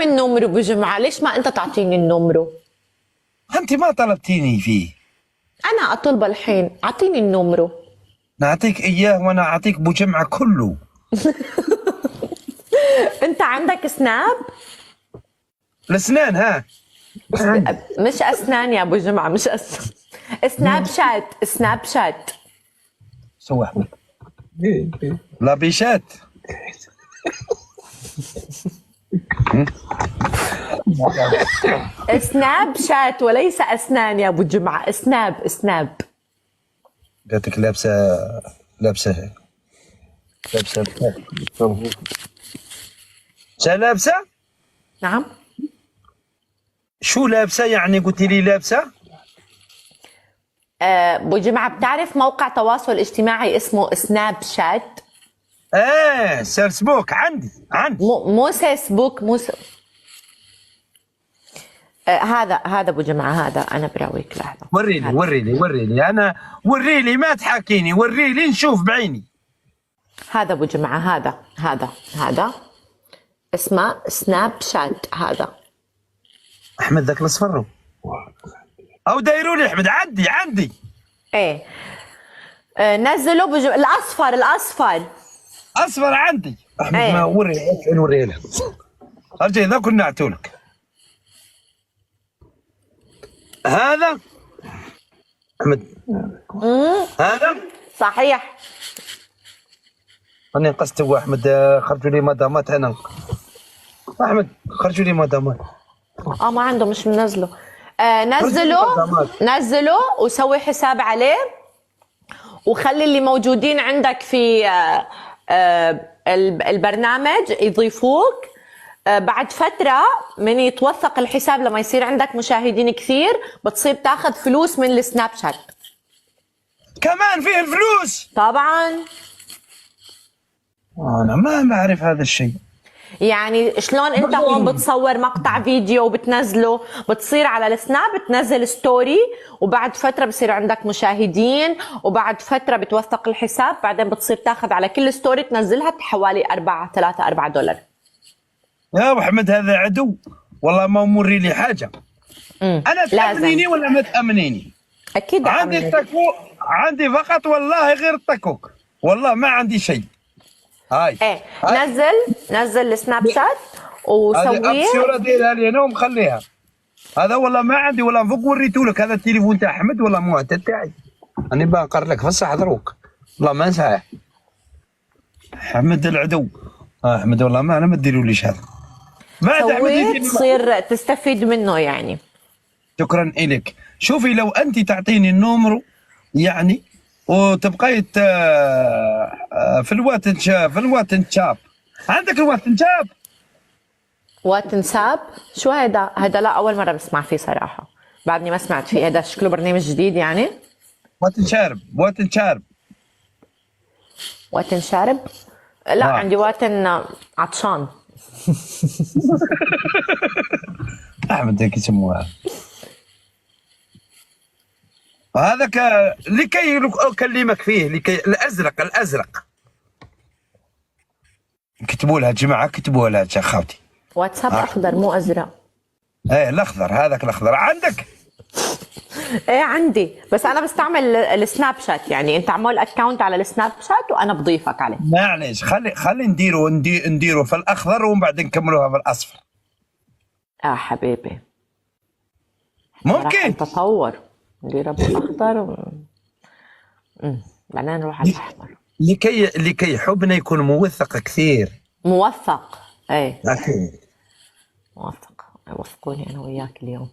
من نمره بجمعة؟ ليش ما انت تعطيني النمره؟ انت ما طلبتيني فيه. انا اطلبه الحين، اعطيني النمره. نعطيك اياه وانا اعطيك ابو جمعه كله. انت عندك سناب؟ الاسنان ها. مش اسنان يا ابو جمعة، مش سناب شات، سناب شات. سوى احمد لا بيشات. سناب شات وليس اسنان يا ابو جمعة، سناب سناب. قالت لابسه لابسه لابسه لابسه. نعم. شو لابسه يعني؟ قلت لي لابسه. ابو جمعة بتعرف موقع تواصل اجتماعي اسمه سناب شات؟ فيسبوك عندي مو فيسبوك، هذا ابو جمعة، هذا انا براويك لحظة. وريني انا، وريني ما تحاكيني، وريني نشوف بعيني. هذا ابو جمعة، هذا اسمه سناب شات. هذا احمد ذاك الاصفر او دايروا لي احمد. عندي ايه. نزلوا الاصفر اصفر عندي احمد. ايه. ما وري له ارجع ذا كنا نعتولك. هذا احمد هذا صحيح. انا قصت هو احمد. خرجوا لي مدامات انا. احمد خرجوا لي مدامات. ما عنده، مش منزله. نزله وسوي حساب عليه، وخلي اللي موجودين عندك في البرنامج يضيفوك. بعد فترة من يتوثق الحساب، لما يصير عندك مشاهدين كثير بتصير تاخذ فلوس من السناب شات. كمان فيه الفلوس طبعا. انا ما بعرف هذا الشيء. يعني شلون انت هون بتصور مقطع فيديو وبتنزله، بتصير على السناب تنزل ستوري، وبعد فترة بصير عندك مشاهدين، وبعد فترة بتوثق الحساب، بعدين بتصير تاخذ على كل ستوري تنزلها حوالي 4 دولار. يا ابو احمد هذا عدو والله، ما مري لي حاجة. انا تأمنيني ولا ما تأمنيني؟ اكيد عندي التكو، عندي فقط والله غير التكوك، والله ما عندي شيء. هاي نزل السناب شات وسويه. الصورة ديرها لي انا ومخليها. هذا والله ما عندي ولا فوق. وريتو لك هذا التليفون تاع احمد والله مو تاعي. انا باقر لك فصح دروك والله ما نساه. احمد العدو. احمد والله ما انا ما تديروليش هذا. ما سويه تصير تستفيد منه يعني. شكرا إليك. شوفي لو انت تعطيني النمر يعني، وتبقي في الواتنشاب. عندك الواتنشاب؟ واتنساب؟ شو هذا لا، اول مره بسمع فيه صراحه، بعدني ما سمعت فيه. هذا شكله برنامج جديد يعني. واتن شارب؟ لا عندي واتن عطشان. احمد هيك يسموها. هذاك لكي اكلمك فيه، لكي الازرق كتبوا لها جماعه، كتبوا لها يا خاوتي. واتساب اخضر مو ازرق. ايه الاخضر، هذاك الاخضر عندك؟ ايه عندي، بس انا بستعمل السناب شات. يعني انت عمل اكونت على السناب شات وانا بضيفك عليه. معليش خلي نديروا في الاخضر ومن بعد نكملوها في الاصفر. حبيبي ممكن تطور. نديرها بالاخضر بعدين نروح على الاحمر. لكي حبنا يكون موثق كثير. موثق ايه اكيد موثق. وثقوني انا وياك اليوم.